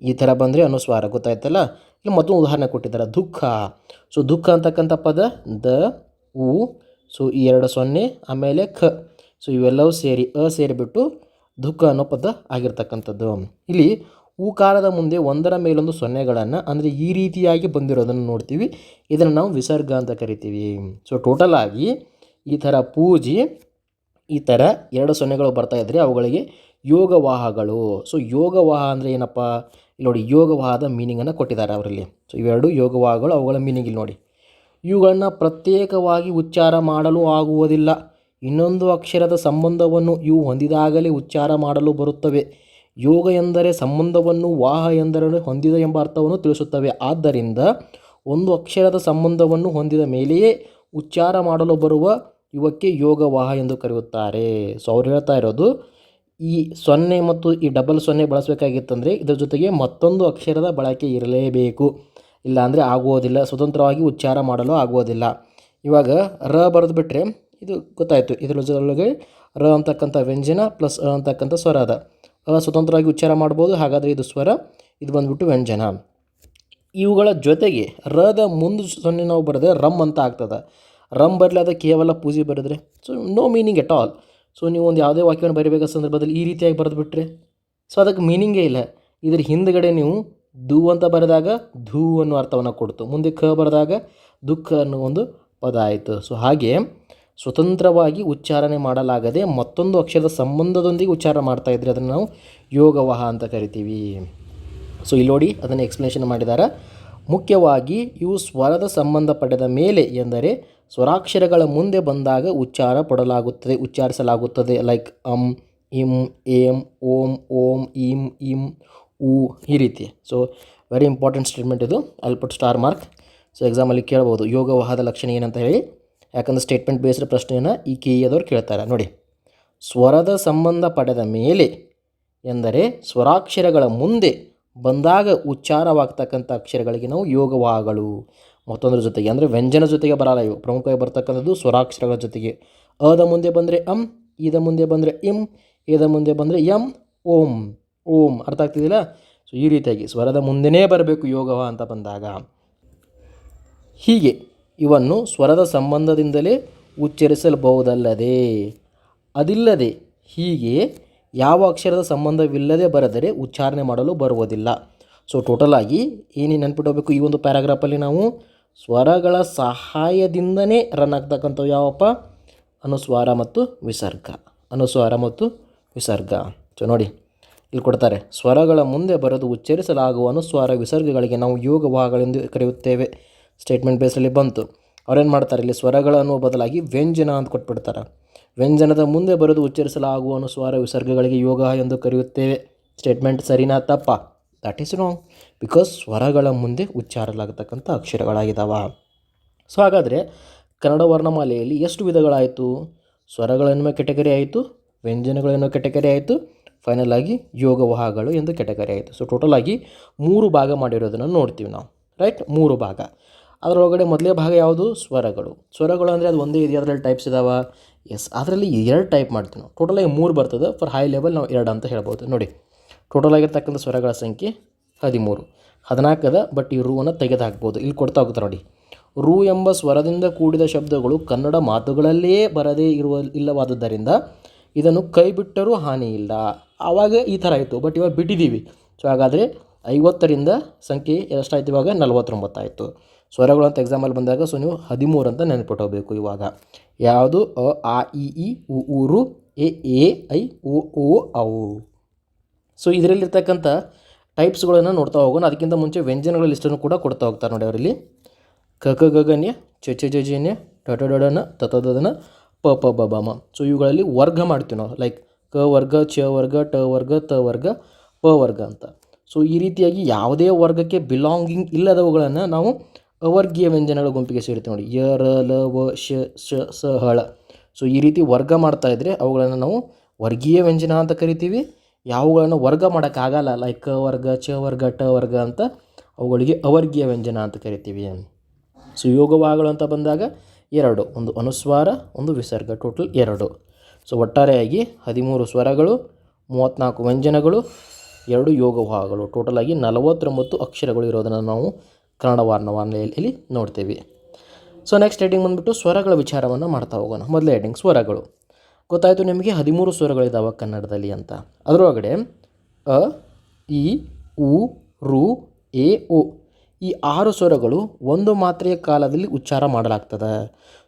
ಈ ಥರ ಬಂದರೆ ಅನುಸ್ವಾರ, ಗೊತ್ತಾಯ್ತಲ್ಲ. ಇಲ್ಲಿ ಮತ್ತೊಂದು ಉದಾಹರಣೆ ಕೊಟ್ಟಿದ್ದಾರೆ, ದುಃಖ. ಸೊ ದುಃಖ ಅಂತಕ್ಕಂಥ ಪದ ದ ಉ, ಸೊ ಈ 2 ಸೊನ್ನೆ ಆಮೇಲೆ ಖ. ಸೊ ಇವೆಲ್ಲವೂ ಸೇರಿ ಸೇರಿಬಿಟ್ಟು ದುಃಖ ಅನ್ನೋ ಪದ ಆಗಿರ್ತಕ್ಕಂಥದ್ದು. ಇಲ್ಲಿ ಊಕಾರದ ಮುಂದೆ ಒಂದರ ಮೇಲೊಂದು ಸೊನ್ನೆಗಳನ್ನು, ಅಂದರೆ ಈ ರೀತಿಯಾಗಿ ಬಂದಿರೋದನ್ನು ನೋಡ್ತೀವಿ. ಇದನ್ನು ನಾವು ವಿಸರ್ಗ ಅಂತ ಕರಿತೀವಿ. ಸೊ ಟೋಟಲ್ ಆಗಿ ಈ ಥರ ಪೂಜೆ, ಈ ಥರ 2 ಸೊನ್ನೆಗಳು ಬರ್ತಾಯಿದ್ರೆ ಅವುಗಳಿಗೆ ಯೋಗವಾಹಗಳು. ಸೊ ಯೋಗವಾಹ ಅಂದರೆ ಏನಪ್ಪ? ಇಲ್ಲಿ ನೋಡಿ, ಯೋಗವಾಹದ ಮೀನಿಂಗನ್ನು ಕೊಟ್ಟಿದ್ದಾರೆ ಅವರಲ್ಲಿ. ಸೊ ಇವೆರಡು ಯೋಗವಾಹಗಳು, ಅವುಗಳ ಮೀನಿಂಗ್ ಇಲ್ಲಿ ನೋಡಿ. ಇವುಗಳನ್ನು ಪ್ರತ್ಯೇಕವಾಗಿ ಉಚ್ಚಾರ ಮಾಡಲು ಆಗುವುದಿಲ್ಲ. ಇನ್ನೊಂದು ಅಕ್ಷರದ ಸಂಬಂಧವನ್ನು ಇವು ಹೊಂದಿದಾಗಲೇ ಉಚ್ಚಾರ ಮಾಡಲು ಬರುತ್ತವೆ. ಯೋಗ ಎಂದರೆ ಸಂಬಂಧವನ್ನು, ವಾಹ ಎಂದರೆ ಹೊಂದಿದ ಎಂಬ ಅರ್ಥವನ್ನು ತಿಳಿಸುತ್ತವೆ. ಆದ್ದರಿಂದ ಒಂದು ಅಕ್ಷರದ ಸಂಬಂಧವನ್ನು ಹೊಂದಿದ ಮೇಲೆಯೇ ಉಚ್ಚಾರ ಮಾಡಲು ಬರುವ ಇವಕ್ಕೆ ಯೋಗವಾಹ ಎಂದು ಕರೆಯುತ್ತಾರೆ. ಸೊ ಅವ್ರು ಹೇಳ್ತಾ ಇರೋದು, ಈ ಸೊನ್ನೆ ಮತ್ತು ಈ ಡಬಲ್ ಸೊನ್ನೆ ಬಳಸಬೇಕಾಗಿತ್ತಂದರೆ ಇದರ ಜೊತೆಗೆ ಮತ್ತೊಂದು ಅಕ್ಷರದ ಬಳಕೆ ಇರಲೇಬೇಕು, ಇಲ್ಲ ಅಂದರೆ ಆಗುವುದಿಲ್ಲ, ಸ್ವತಂತ್ರವಾಗಿ ಉಚ್ಚಾರ ಮಾಡಲು ಆಗುವುದಿಲ್ಲ. ಇವಾಗ ರ ಬರೆದು ಬಿಟ್ಟರೆ ಇದು ಗೊತ್ತಾಯಿತು, ಇದರೊಳಗೆ ರ ಅಂತಕ್ಕಂಥ ವ್ಯಂಜನ ಪ್ಲಸ್ ಅ ಅಂತಕ್ಕಂಥ ಸ್ವರ ಅದ. ಸ್ವತಂತ್ರವಾಗಿ ಉಚ್ಚಾರ ಮಾಡ್ಬೋದು, ಹಾಗಾದರೆ ಇದು ಸ್ವರ, ಇದು ಬಂದ್ಬಿಟ್ಟು ವ್ಯಂಜನ. ಇವುಗಳ ಜೊತೆಗೆ ರದ ಮುಂದೆ ಸೊನ್ನೆ ನಾವು ಬರೆದ್ರೆ ರಮ್ ಅಂತ ಆಗ್ತದೆ. ರಮ್ ಬರಲಿ ಅದು ಕೇವಲ ಪೂಜೆ ಬರೆದ್ರೆ so no meaning at all. So ನೀವು ಒಂದು ಯಾವುದೇ ವಾಕ್ಯವನ್ನು ಬರೀಬೇಕಾದ ಸಂದರ್ಭದಲ್ಲಿ ಈ ರೀತಿಯಾಗಿ ಬರೆದುಬಿಟ್ರೆ ಸೊ ಅದಕ್ಕೆ ಮೀನಿಂಗೇ ಇಲ್ಲ. ಇದ್ರ ಹಿಂದ್ಗಡೆ ನೀವು ದು ಅಂತ ಬರೆದಾಗ ಧೂ ಅನ್ನೋ ಅರ್ಥವನ್ನು ಕೊಡ್ತು, ಮುಂದೆ ಕ ಬರೆದಾಗ ದುಃಖ ಅನ್ನೋ ಒಂದು ಪದ ಆಯಿತು. ಸೊ ಹಾಗೆ ಸ್ವತಂತ್ರವಾಗಿ ಉಚ್ಚಾರಣೆ ಮಾಡಲಾಗದೆ ಮತ್ತೊಂದು ಅಕ್ಷರದ ಸಂಬಂಧದೊಂದಿಗೆ ಉಚ್ಚಾರ ಮಾಡ್ತಾಯಿದ್ರೆ ಅದನ್ನು ನಾವು ಯೋಗವಾಹ ಅಂತ ಕರಿತೀವಿ. ಸೊ ಇಲ್ಲಿ ನೋಡಿ ಅದನ್ನು ಎಕ್ಸ್ಪ್ಲನೇಷನ್ ಮಾಡಿದ್ದಾರೆ. ಮುಖ್ಯವಾಗಿ ಇವು ಸ್ವರದ ಸಂಬಂಧ ಪಡೆದ ಮೇಲೆ ಎಂದರೆ ಸ್ವರಾಕ್ಷರಗಳ ಮುಂದೆ ಬಂದಾಗ ಉಚ್ಚಾರಿಸಲಾಗುತ್ತದೆ. ಲೈಕ್ ಅಂ, ಇಂ, ಏಂ, ಓಂ, ಓಂ, ಇಂ, ಇಂ, ಊ ಈ ರೀತಿ. ಸೊ ವೆರಿ ಇಂಪಾರ್ಟೆಂಟ್ ಸ್ಟೇಟ್ಮೆಂಟ್ ಇದು. ಅಲ್ಲಿ ಪುಟ್ ಸ್ಟಾರ್ ಮಾರ್ಕ್. ಸೊ ಎಕ್ಸಾಮಲ್ಲಿ ಕೇಳ್ಬೋದು ಯೋಗವಾಹದ ಲಕ್ಷಣ ಏನಂತ ಹೇಳಿ, ಯಾಕಂದರೆ ಸ್ಟೇಟ್ಮೆಂಟ್ ಬೇಸ್ಡ್ ಪ್ರಶ್ನೆಯನ್ನು ಈ ಕೆ.ಇ.ದವ್ರು ಕೇಳ್ತಾರೆ. ನೋಡಿ, ಸ್ವರದ ಸಂಬಂಧ ಪಡೆದ ಮೇಲೆ ಎಂದರೆ ಸ್ವರಾಕ್ಷರಗಳ ಮುಂದೆ ಬಂದಾಗ ಉಚ್ಚಾರವಾಗ್ತಕ್ಕಂಥ ಅಕ್ಷರಗಳಿಗೆ ನಾವು ಯೋಗವಾಹಗಳು. ಮತ್ತೊಂದರ ಜೊತೆಗೆ ಅಂದರೆ ವ್ಯಂಜನ ಜೊತೆಗೆ ಬರಲ್ಲ, ಇವು ಪ್ರಮುಖವಾಗಿ ಬರ್ತಕ್ಕಂಥದ್ದು ಸ್ವರಾಕ್ಷರಗಳ ಜೊತೆಗೆ. ಅದ ಮುಂದೆ ಬಂದರೆ ಅಂ, ಇದ ಮುಂದೆ ಬಂದರೆ ಇಂ, ಇದ ಮುಂದೆ ಬಂದರೆ ಎಂ, ಓಂ. ಓಂ ಅರ್ಥ ಆಗ್ತಿದ್ದಿಲ್ಲ? ಸೊ ಈ ರೀತಿಯಾಗಿ ಸ್ವರದ ಮುಂದೆನೇ ಬರಬೇಕು ಯೋಗವಾಹ ಅಂತ ಬಂದಾಗ. ಹೀಗೆ ಇವನ್ನು ಸ್ವರದ ಸಂಬಂಧದಿಂದಲೇ ಉಚ್ಚರಿಸಬಹುದಲ್ಲದೆ ಅದಿಲ್ಲದೆ ಹೀಗೆ ಯಾವ ಅಕ್ಷರದ ಸಂಬಂಧವಿಲ್ಲದೆ ಬರೆದರೆ ಉಚ್ಚಾರಣೆ ಮಾಡಲು ಬರುವುದಿಲ್ಲ. ಸೊ ಟೋಟಲಾಗಿ ಏನೇನು ನೆನ್ಪಿಟ್ಕೋಬೇಕು ಈ ಒಂದು ಪ್ಯಾರಾಗ್ರಾಫಲ್ಲಿ ನಾವು ಸ್ವರಗಳ ಸಹಾಯದಿಂದನೇ ರನ್ ಆಗ್ತಕ್ಕಂಥವು ಯಾವಪ್ಪ? ಅನುಸ್ವಾರ ಮತ್ತು ವಿಸರ್ಗ. ಅನುಸ್ವಾರ ಮತ್ತು ವಿಸರ್ಗ. ಸೊ ನೋಡಿ ಇಲ್ಲಿ ಕೊಡ್ತಾರೆ, ಸ್ವರಗಳ ಮುಂದೆ ಬರೆದು ಉಚ್ಚರಿಸಲಾಗುವ ಅನುಸ್ವಾರ ವಿಸರ್ಗಗಳಿಗೆ ನಾವು ಯೋಗವಾಹಗಳೆಂದು ಕರೆಯುತ್ತೇವೆ. ಸ್ಟೇಟ್ಮೆಂಟ್ ಬೇಸಲ್ಲಿ ಬಂತು. ಅವ್ರೇನು ಮಾಡ್ತಾರೆ, ಇಲ್ಲಿ ಸ್ವರಗಳ ಅನ್ನುವ ಬದಲಾಗಿ ವ್ಯಂಜನ ಅಂತ ಕೊಟ್ಬಿಡ್ತಾರೆ. ವ್ಯಂಜನದ ಮುಂದೆ ಬರೆದು ಉಚ್ಚರಿಸಲಾಗುವ ಅನುಸ್ವಾರ ವಿಸರ್ಗಗಳಿಗೆ ಯೋಗ ಎಂದು ಕರೆಯುತ್ತೇವೆ. ಸ್ಟೇಟ್ಮೆಂಟ್ ಸರಿನಾ ತಪ್ಪ? ದಟ್ ಈಸ್ ರಾಂಗ್, ಬಿಕಾಸ್ ಸ್ವರಗಳ ಮುಂದೆ ಉಚ್ಚಾರಲಾಗತಕ್ಕಂಥ ಅಕ್ಷರಗಳಾಗಿದ್ದಾವೆ. ಸೊ ಹಾಗಾದರೆ ಕನ್ನಡ ವರ್ಣಮಾಲೆಯಲ್ಲಿ ಎಷ್ಟು ವಿಧಗಳಾಯಿತು? ಸ್ವರಗಳೆನ್ನುವ ಕೆಟಗರಿ ಆಯಿತು, ವ್ಯಂಜನಗಳೆನ್ನುವ ಕೆಟಗರಿ ಆಯಿತು, ಫೈನಲ್ ಆಗಿ ಯೋಗವಾಹಗಳು ಎಂದು ಕೆಟಗರಿ ಆಯಿತು. ಸೊ ಟೋಟಲಾಗಿ 3 ಭಾಗ ಮಾಡಿರೋದನ್ನು ನೋಡ್ತೀವಿ ನಾವು, ರೈಟ್? 3 ಭಾಗ. ಅದರೊಳಗಡೆ ಮೊದಲೇ ಭಾಗ ಯಾವುದು? ಸ್ವರಗಳು. ಸ್ವರಗಳು ಅಂದರೆ ಅದು ಒಂದೇ ಇದೆಯಾ? ಅದರಲ್ಲಿ ಟೈಪ್ಸ್ ಇದ್ದಾವೆ? ಎಸ್, ಅದರಲ್ಲಿ 2 ಟೈಪ್ ಮಾಡ್ತೀವಿ ನಾವು. ಟೋಟಲಾಗಿ 3 ಬರ್ತದೆ. ಫಾರ್ ಹೈ ಲೆವೆಲ್ ನಾವು 2 ಅಂತ ಹೇಳ್ಬೋದು. ನೋಡಿ, ಟೋಟಲ್ ಆಗಿರ್ತಕ್ಕಂಥ ಸ್ವರಗಳ ಸಂಖ್ಯೆ 13. 14 ಅದ, ಬಟ್ ಈ ರೂವನ್ನು ತೆಗೆದು ಹಾಕ್ಬೋದು. ಇಲ್ಲಿ ಕೊಡ್ತಾ ಹೋಗ್ತಾರೆ ನೋಡಿ, ರು ಎಂಬ ಸ್ವರದಿಂದ ಕೂಡಿದ ಶಬ್ದಗಳು ಕನ್ನಡ ಮಾತುಗಳಲ್ಲೇ ಬರದೇ ಇಲ್ಲವಾದುದರಿಂದ ಇದನ್ನು ಕೈ ಬಿಟ್ಟರೂ ಹಾನಿ ಇಲ್ಲ. ಆವಾಗ ಈ ಥರ ಆಯಿತು, ಬಟ್ ಇವಾಗ ಬಿಟ್ಟಿದ್ದೀವಿ. ಸೊ ಹಾಗಾದರೆ 50ರಿಂದ ಸಂಖ್ಯೆ ಎಷ್ಟಾಯ್ತು? ಇವಾಗ 49 ಆಯಿತು. ಸ್ವರಗಳು ಅಂತ ಎಕ್ಸಾಮಲ್ಲಿ ಬಂದಾಗ ಸೊ ನೀವು 13 ಅಂತ ನೆನಪಿಟ್ಕೋಬೇಕು. ಇವಾಗ ಯಾವುದು? ಅ, ಆ, ಇ, ಉ, ಊ, ರು, ಎ, ಐ, ಓ, ಔ. ಸೊ ಇದರಲ್ಲಿರ್ತಕ್ಕಂಥ ಟೈಪ್ಸ್ಗಳನ್ನು ನೋಡ್ತಾ ಹೋಗೋಣ. ಅದಕ್ಕಿಂತ ಮುಂಚೆ ವ್ಯಂಜನಗಳ ಲಿಸ್ಟನ್ನು ಕೂಡ ಕೊಡ್ತಾ ಹೋಗ್ತಾರೆ ನೋಡಿ ಅವರಲ್ಲಿ. ಕ ಕ ಗಗನ್ಯ, ಚ ಚ ಜನ್ಯ, ಟ ಟ ಡಡನ, ತ ತ ದನ, ಪ ಪ ಬ ಬ ಮ. ಸೊ ಇವುಗಳಲ್ಲಿ ವರ್ಗ ಮಾಡ್ತೀವಿ ನಾವು. ಲೈಕ್ ಕ ವರ್ಗ, ಚ ವರ್ಗ, ಟ ವರ್ಗ, ತ ವರ್ಗ, ಪ ವರ್ಗ ಅಂತ. ಸೊ ಈ ರೀತಿಯಾಗಿ ಯಾವುದೇ ವರ್ಗಕ್ಕೆ ಬಿಲಾಂಗಿಂಗ್ ಇಲ್ಲದವುಗಳನ್ನು ನಾವು ಅವರ್ಗೀಯ ವ್ಯಂಜನಗಳ ಗುಂಪಿಗೆ ಸೇರ್ತೀವಿ ನೋಡಿ. ಯ, ರ, ಲ, ವ, ಶ, ಸ, ಹಳ. ಸೊ ಈ ರೀತಿ ವರ್ಗ ಮಾಡ್ತಾಯಿದ್ರೆ ಅವುಗಳನ್ನು ನಾವು ವರ್ಗೀಯ ವ್ಯಂಜನ ಅಂತ ಕರಿತೀವಿ. ಯಾವುಗಳನ್ನು ವರ್ಗ ಮಾಡೋಕ್ಕಾಗಲ್ಲ, ಲೈಕ್ ಕ ವರ್ಗ, ಚ ವರ್ಗ, ಟ ವರ್ಗ ಅಂತ, ಅವುಗಳಿಗೆ ಅವರ್ಗೀಯ ವ್ಯಂಜನ ಅಂತ ಕರಿತೀವಿ. ಸೊ ಯೋಗವಾಹಗಳು ಅಂತ ಬಂದಾಗ 2, ಒಂದು ಅನುಸ್ವಾರ, ಒಂದು ವಿಸರ್ಗ, ಟೋಟಲ್ 2. ಸೊ ಒಟ್ಟಾರೆಯಾಗಿ 13 ಸ್ವರಗಳು, 34 ವ್ಯಂಜನಗಳು, 2 ಯೋಗವಾಹಗಳು, ಟೋಟಲಾಗಿ 49 ಅಕ್ಷರಗಳು ಇರೋದನ್ನು ನಾವು ಕನ್ನಡ ವರ್ಣಮಾಲೆಯಲ್ಲಿ ನೋಡ್ತೀವಿ. ಸೊ ನೆಕ್ಸ್ಟ್ ಹೆಡ್ಡಿಂಗ್ ಬಂದುಬಿಟ್ಟು ಸ್ವರಗಳ ವಿಚಾರವನ್ನು ಮಾಡ್ತಾ ಹೋಗೋಣ. ಮೊದಲೇ ಹೆಡ್ಡಿಂಗ್ ಸ್ವರಗಳು. ಗೊತ್ತಾಯಿತು ನಿಮಗೆ 13 ಸ್ವರಗಳಿದ್ದಾವೆ ಕನ್ನಡದಲ್ಲಿ ಅಂತ. ಅದರೊಳಗಡೆ ಅ, ಇ, ಉ, ರು, ಎ, ಓ ಈ 6 ಸ್ವರಗಳು ಒಂದು ಮಾತ್ರೆಯ ಕಾಲದಲ್ಲಿ ಉಚ್ಚಾರ ಮಾಡಲಾಗ್ತದೆ.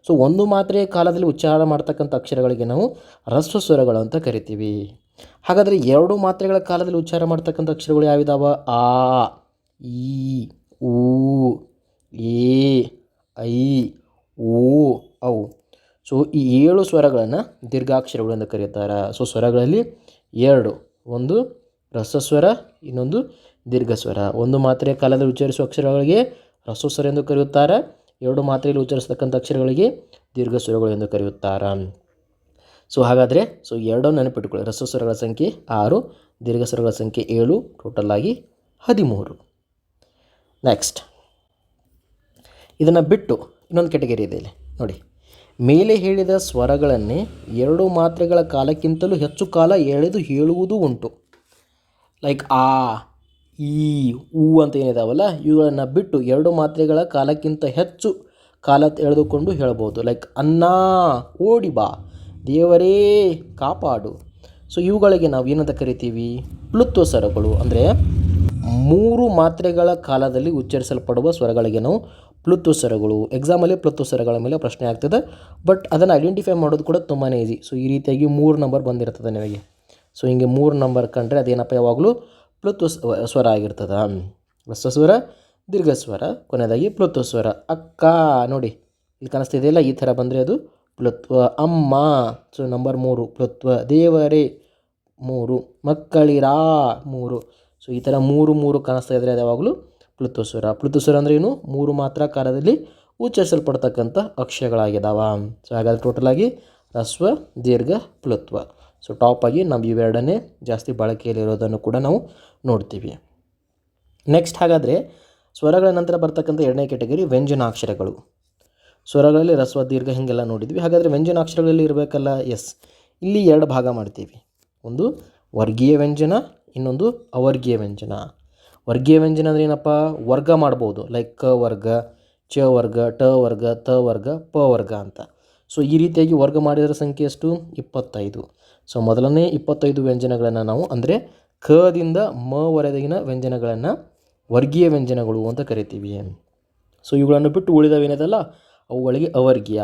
ಸೊ ಒಂದು ಮಾತ್ರೆಯ ಕಾಲದಲ್ಲಿ ಉಚ್ಚಾರ ಮಾಡ್ತಕ್ಕಂಥ ಅಕ್ಷರಗಳಿಗೆ ನಾವು ಹ್ರಸ್ವ ಸ್ವರಗಳು ಅಂತ ಕರಿತೀವಿ. ಹಾಗಾದರೆ 2 ಮಾತ್ರೆಗಳ ಕಾಲದಲ್ಲಿ ಉಚ್ಚಾರ ಮಾಡ್ತಕ್ಕಂಥ ಅಕ್ಷರಗಳು ಯಾವಿದಾವ? ಆ, ಈ, ಊ, ಎ, ಐ, ಓ, ಔ. ಸೊ ಈ 7 ಸ್ವರಗಳನ್ನು ದೀರ್ಘಾಕ್ಷರಗಳು ಎಂದು ಕರೀತಾರೆ. ಸೊ ಸ್ವರಗಳಲ್ಲಿ 2, ಒಂದು ರಸಸ್ವರ, ಇನ್ನೊಂದು ದೀರ್ಘಸ್ವರ. ಒಂದು ಮಾತ್ರೆಯ ಕಾಲದಲ್ಲಿ ಉಚ್ಚರಿಸುವ ಅಕ್ಷರಗಳಿಗೆ ರಸಸ್ವರ ಎಂದು ಕರೆಯುತ್ತಾರೆ. 2 ಮಾತ್ರೆಯಲ್ಲಿ ಉಚ್ಚರಿಸತಕ್ಕಂಥ ಅಕ್ಷರಗಳಿಗೆ ದೀರ್ಘಸ್ವರಗಳು ಎಂದು ಕರೆಯುತ್ತಾರೆ. ಸೊ ಹಾಗಾದರೆ ಸೊ 2 ನೆನಪಿಟ್ಕೊಳ್ಳಿ. ರಸಸ್ವರಗಳ ಸಂಖ್ಯೆ 6, ದೀರ್ಘಸ್ವರಗಳ ಸಂಖ್ಯೆ 7, ಟೋಟಲ್ ಆಗಿ 13. ನೆಕ್ಸ್ಟ್ ಇದನ್ನು ಬಿಟ್ಟು ಇನ್ನೊಂದು ಕೆಟಗರಿ ಇದೆ ಇಲ್ಲಿ ನೋಡಿ. ಮೇಲೆ ಹೇಳಿದ ಸ್ವರಗಳನ್ನೇ 2 ಮಾತ್ರೆಗಳ ಕಾಲಕ್ಕಿಂತಲೂ ಹೆಚ್ಚು ಕಾಲ ಎಳೆದು ಹೇಳುವುದೂ ಉಂಟು. ಲೈಕ್ ಆ, ಈ ಊ ಅಂತ ಏನಿದಾವಲ್ಲ ಇವುಗಳನ್ನು ಬಿಟ್ಟು 2 ಮಾತ್ರೆಗಳ ಕಾಲಕ್ಕಿಂತ ಹೆಚ್ಚು ಕಾಲ ಎಳೆದುಕೊಂಡು ಹೇಳ್ಬೋದು. ಲೈಕ್ ಅನ್ನ, ಓಡಿ ಬಾ, ದೇವರೇ ಕಾಪಾಡು. ಸೊ ಇವುಗಳಿಗೆ ನಾವು ಏನಂತ ಕರಿತೀವಿ? ಪ್ಲುತ್ವ ಸ್ವರಗಳು. ಅಂದರೆ 3 ಮಾತ್ರೆಗಳ ಕಾಲದಲ್ಲಿ ಉಚ್ಚರಿಸಲ್ಪಡುವ ಸ್ವರಗಳಿಗೆ ನಾವು ಪ್ಲುತ್ವ ಸ್ವರಗಳು. ಎಕ್ಸಾಮಲ್ಲಿ ಪ್ಲುತ್ವ ಸ್ವರಗಳ ಮೇಲೆ ಪ್ರಶ್ನೆ ಆಗ್ತದೆ, ಬಟ್ ಅದನ್ನು ಐಡೆಂಟಿಫೈ ಮಾಡೋದು ಕೂಡ ತುಂಬಾ ಈಸಿ. ಸೊ ಈ ರೀತಿಯಾಗಿ 3 ನಂಬರ್ ಬಂದಿರ್ತದೆ ನಿಮಗೆ. ಸೊ ಹಿಂಗೆ 3 ನಂಬರ್ ಕಂಡ್ರೆ ಅದೇನಪ್ಪ ಯಾವಾಗಲೂ ಪ್ಲುತ್ವ ಸ್ವರ ಆಗಿರ್ತದೆ. ಹ್ರಸ್ವ ಸ್ವರ, ದೀರ್ಘ ಸ್ವರ, ಕೊನೆಯದಾಗಿ ಪ್ಲುತ್ವ ಸ್ವರ. ಅಕ್ಕ ನೋಡಿ ಇಲ್ಲಿ ಕಾಣಿಸ್ತಿದೆಯಲ್ಲ, ಈ ಥರ ಬಂದರೆ ಅದು ಪ್ಲುತ್ವ. ಅಮ್ಮ, ಸೊ ನಂಬರ್ 3 ಪ್ಲುತ್ವ. ದೇವರೇ 3, ಮಕ್ಕಳಿರಾ 3. ಸೊ ಈ ಥರ 3 ಕಾಣಿಸ್ತಾ ಇದ್ದರೆ ಅದು ಯಾವಾಗಲೂ ಪ್ಲುತ್ವ ಸ್ವರ. ಪ್ಲುತ್ವ ಸ್ವರ ಅಂದರೆ ಏನು? 3 ಮಾತ್ರ ಕಾಲದಲ್ಲಿ ಉಚ್ಚರಿಸಲ್ಪಡ್ತಕ್ಕಂಥ ಅಕ್ಷರಗಳಾಗಿದ್ದಾವ. ಸೊ ಹಾಗಾದರೆ ಟೋಟಲಾಗಿ ಹ್ರಸ್ವ, ದೀರ್ಘ, ಪ್ಲುತ್ವ. ಸೊ ಟಾಪಾಗಿ ನಾವು ಇವೆರಡನ್ನೇ ಜಾಸ್ತಿ ಬಳಕೆಯಲ್ಲಿರೋದನ್ನು ಕೂಡ ನಾವು ನೋಡ್ತೀವಿ. ನೆಕ್ಸ್ಟ್ ಹಾಗಾದರೆ ಸ್ವರಗಳ ನಂತರ ಬರ್ತಕ್ಕಂಥ 2ನೇ ಕ್ಯಾಟಗರಿ ವ್ಯಂಜನಾಕ್ಷರಗಳು. ಸ್ವರಗಳಲ್ಲಿ ಹ್ರಸ್ವ, ದೀರ್ಘ ಹೀಗೆಲ್ಲ ನೋಡಿದ್ವಿ. ಹಾಗಾದರೆ ವ್ಯಂಜನಾಕ್ಷರಗಳಲ್ಲಿ ಇರಬೇಕಲ್ಲ? ಎಸ್, ಇಲ್ಲಿ 2 ಭಾಗ ಮಾಡ್ತೀವಿ. ಒಂದು ವರ್ಗೀಯ ವ್ಯಂಜನ, ಇನ್ನೊಂದು ಅವರ್ಗೀಯ ವ್ಯಂಜನ. ವರ್ಗೀಯ ವ್ಯಂಜನ ಅಂದರೆ ಏನಪ್ಪ? ವರ್ಗ ಮಾಡ್ಬೋದು. ಲೈಕ್ ಕ ವರ್ಗ, ಚ ವರ್ಗ, ಟ ವರ್ಗ, ತ ವರ್ಗ, ಪ ವರ್ಗ ಅಂತ. ಸೊ ಈ ರೀತಿಯಾಗಿ ವರ್ಗ ಮಾಡಿದರ ಸಂಖ್ಯೆ ಎಷ್ಟು? 25. ಸೊ ಮೊದಲನೇ 25 ವ್ಯಂಜನಗಳನ್ನು ನಾವು ಅಂದರೆ ಖದಿಂದ ಮವರೆಗಿನ ವ್ಯಂಜನಗಳನ್ನು ವರ್ಗೀಯ ವ್ಯಂಜನಗಳು ಅಂತ ಕರಿತೀವಿ. ಸೊ ಇವುಗಳನ್ನು ಬಿಟ್ಟು ಉಳಿದವೇನದಲ್ಲ ಅವುಗಳಿಗೆ ಅವರ್ಗೀಯ.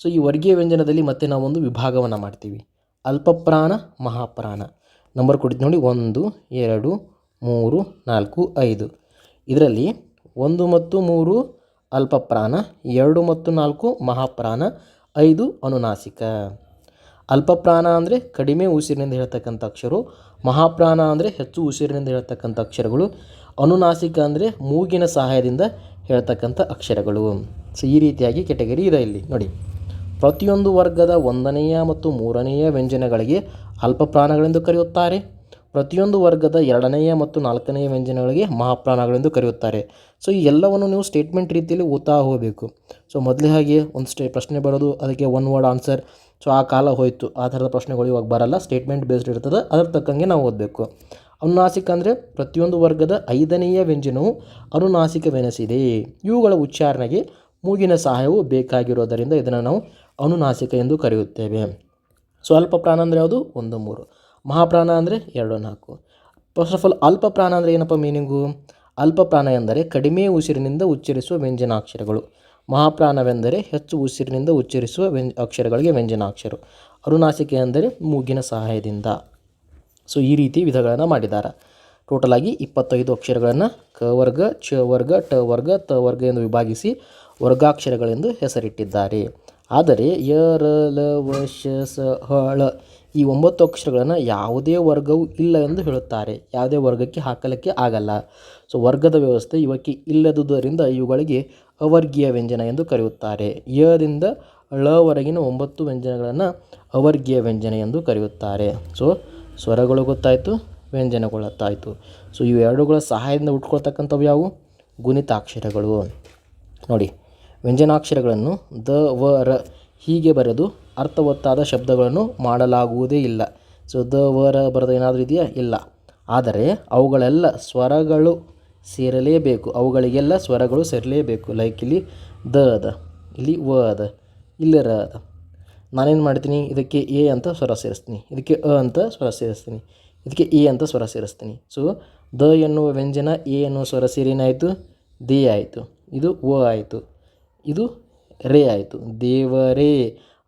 ಸೊ ಈ ವರ್ಗೀಯ ವ್ಯಂಜನದಲ್ಲಿ ಮತ್ತೆ ನಾವೊಂದು ವಿಭಾಗವನ್ನು ಮಾಡ್ತೀವಿ. ಅಲ್ಪಪ್ರಾಣ, ಮಹಾಪ್ರಾಣ. ನಂಬರ್ ಕೊಟ್ಟಿದ್ದು ನೋಡಿ, 1, 2, 3, 4, 5. ಇದರಲ್ಲಿ 1 ಮತ್ತು 3 ಅಲ್ಪಪ್ರಾಣ, 2 ಮತ್ತು 4 ಮಹಾಪ್ರಾಣ, 5 ಅನುನಾಸಿಕ. ಅಲ್ಪಪ್ರಾಣ ಅಂದರೆ ಕಡಿಮೆ ಉಸಿರಿನಿಂದ ಹೇಳ್ತಕ್ಕಂಥ ಅಕ್ಷರ, ಮಹಾಪ್ರಾಣ ಅಂದರೆ ಹೆಚ್ಚು ಉಸಿರಿನಿಂದ ಹೇಳ್ತಕ್ಕಂಥ ಅಕ್ಷರಗಳು, ಅನುನಾಸಿಕ ಅಂದರೆ ಮೂಗಿನ ಸಹಾಯದಿಂದ ಹೇಳ್ತಕ್ಕಂಥ ಅಕ್ಷರಗಳು. ಸೊ ಈ ರೀತಿಯಾಗಿ ಕೆಟಗರಿ ಇದೆ ಇಲ್ಲಿ ನೋಡಿ. ಪ್ರತಿಯೊಂದು ವರ್ಗದ 1ನೆಯ ಮತ್ತು 3ನೆಯ ವ್ಯಂಜನಗಳಿಗೆ ಅಲ್ಪಪ್ರಾಣಗಳೆಂದು ಕರೆಯುತ್ತಾರೆ. ಪ್ರತಿಯೊಂದು ವರ್ಗದ 2ನೆಯ ಮತ್ತು 4ನೆಯ ವ್ಯಂಜನಗಳಿಗೆ ಮಹಾಪ್ರಾಣಗಳೆಂದು ಕರೆಯುತ್ತಾರೆ. ಸೊ ಈ ಎಲ್ಲವನ್ನು ನೀವು ಸ್ಟೇಟ್ಮೆಂಟ್ ರೀತಿಯಲ್ಲಿ ಓದ್ತಾ ಹೋಗಬೇಕು. ಸೊ ಮೊದಲೇ ಹಾಗೆ ಒಂದು ಪ್ರಶ್ನೆ ಬರೋದು, ಅದಕ್ಕೆ 1 ವರ್ಡ್ ಆನ್ಸರ್. ಸೊ ಆ ಕಾಲ ಹೋಯಿತು, ಆ ಥರದ ಪ್ರಶ್ನೆಗಳು ಇವಾಗ ಬರಲ್ಲ. ಸ್ಟೇಟ್ಮೆಂಟ್ ಬೇಸ್ಡ್ ಇರ್ತದೆ, ಅದ್ರ ತಕ್ಕಂಗೆ ನಾವು ಓದಬೇಕು. ಅನುನಾಸಿಕ ಅಂದರೆ ಪ್ರತಿಯೊಂದು ವರ್ಗದ 5ನೆಯ ವ್ಯಂಜನವು ಅನುನಾಸಿಕವೆನಿಸಿದೆ. ಇವುಗಳ ಉಚ್ಚಾರಣೆಗೆ ಮೂಗಿನ ಸಹಾಯವು ಬೇಕಾಗಿರೋದರಿಂದ ಇದನ್ನು ನಾವು ಅನುನಾಸಿಕ ಎಂದು ಕರೆಯುತ್ತೇವೆ. ಸೊ ಅಲ್ಪಪ್ರಾಣ ಅಂದರೆ ಯಾವುದು? 1, 3. ಮಹಾಪ್ರಾಣ ಅಂದರೆ 2, 4. ಫಸ್ಟ್ ಆಫ್ ಆಲ್ ಅಲ್ಪಪ್ರಾಣ ಅಂದರೆ ಏನಪ್ಪ ಮೀನಿಂಗು? ಅಲ್ಪಪ್ರಾಣ ಎಂದರೆ ಕಡಿಮೆ ಉಸಿರಿನಿಂದ ಉಚ್ಚರಿಸುವ ವ್ಯಂಜನಾಕ್ಷರಗಳು. ಮಹಾಪ್ರಾಣವೆಂದರೆ ಹೆಚ್ಚು ಉಸಿರಿನಿಂದ ಉಚ್ಚರಿಸುವ ಅಕ್ಷರಗಳಿಗೆ ವ್ಯಂಜನಾಕ್ಷರ. ಅನುನಾಸಿಕೆ ಎಂದರೆ ಮೂಗಿನ ಸಹಾಯದಿಂದ. ಸೊ ಈ ರೀತಿ ವಿಧಗಳನ್ನು ಮಾಡಿದ್ದಾರೆ. ಟೋಟಲಾಗಿ 25 ಅಕ್ಷರಗಳನ್ನು ಕ ವರ್ಗ, ಚ ವರ್ಗ, ಟ ವರ್ಗ, ತ ವರ್ಗ ಎಂದು ವಿಭಾಗಿಸಿ ವರ್ಗಾಕ್ಷರಗಳೆಂದು ಹೆಸರಿಟ್ಟಿದ್ದಾರೆ. ಆದರೆ ಯ, ರ, ಲ, ವ, ಶ, ಸ, ಹ, ಳ ಈ 9 ಅಕ್ಷರಗಳನ್ನು ಯಾವುದೇ ವರ್ಗವೂ ಇಲ್ಲ ಎಂದು ಹೇಳುತ್ತಾರೆ. ಯಾವುದೇ ವರ್ಗಕ್ಕೆ ಹಾಕಲಿಕ್ಕೆ ಆಗಲ್ಲ. ಸೊ ವರ್ಗದ ವ್ಯವಸ್ಥೆ ಇವಕ್ಕೆ ಇಲ್ಲದುದರಿಂದ ಇವುಗಳಿಗೆ ಅವರ್ಗೀಯ ವ್ಯಂಜನ ಎಂದು ಕರೆಯುತ್ತಾರೆ. ಯದಿಂದ ಳವರೆಗಿನ 9 ವ್ಯಂಜನಗಳನ್ನು ಅವರ್ಗೀಯ ವ್ಯಂಜನ ಎಂದು ಕರೆಯುತ್ತಾರೆ. ಸೊ ಸ್ವರಗಳು ಗೊತ್ತಾಯಿತು, ವ್ಯಂಜನಗಳು ಗೊತ್ತಾಯಿತು. ಸೊ ಇವೆರಡುಗಳ ಸಹಾಯದಿಂದ ಉಟ್ಕೊಳ್ತಕ್ಕಂಥವು ಯಾವುವು? ಗುಣಿತಾಕ್ಷರಗಳು. ನೋಡಿ, ವ್ಯಂಜನಾಕ್ಷರಗಳನ್ನು ದ, ವ, ರ ಹೀಗೆ ಬರೆದು ಅರ್ಥವತ್ತಾದ ಶಬ್ದಗಳನ್ನು ಮಾಡಲಾಗುವುದೇ ಇಲ್ಲ. ಸೊ ದ, ವ, ರ ಬರೆದ ಏನಾದರೂ ಇದೆಯಾ? ಇಲ್ಲ. ಆದರೆ ಅವುಗಳೆಲ್ಲ ಸ್ವರಗಳು ಸೇರಲೇಬೇಕು. ಅವುಗಳಿಗೆಲ್ಲ ಸ್ವರಗಳು ಸೇರಲೇಬೇಕು. ಲೈಕ್ ಇಲ್ಲಿ ದ ಅದ, ಇಲ್ಲಿ ವ ಅದ, ಇಲ್ಲಿ ರ ಅದ. ನಾನೇನು ಮಾಡ್ತೀನಿ? ಇದಕ್ಕೆ ಎ ಅಂತ ಸ್ವರ ಸೇರಿಸ್ತೀನಿ, ಇದಕ್ಕೆ ಅ ಅಂತ ಸ್ವರ ಸೇರಿಸ್ತೀನಿ, ಇದಕ್ಕೆ ಎ ಅಂತ ಸ್ವರ ಸೇರಿಸ್ತೀನಿ. ಸೊ ದ ಎನ್ನುವ ವ್ಯಂಜನ ಎ ಎನ್ನುವ ಸ್ವರ ಸೇರಿ ಏನಾಯಿತು? ದೇ ಆಯಿತು. ಇದು ವ ಆಯಿತು, ಇದು ರೇ ಆಯಿತು, ದೇವರೇ.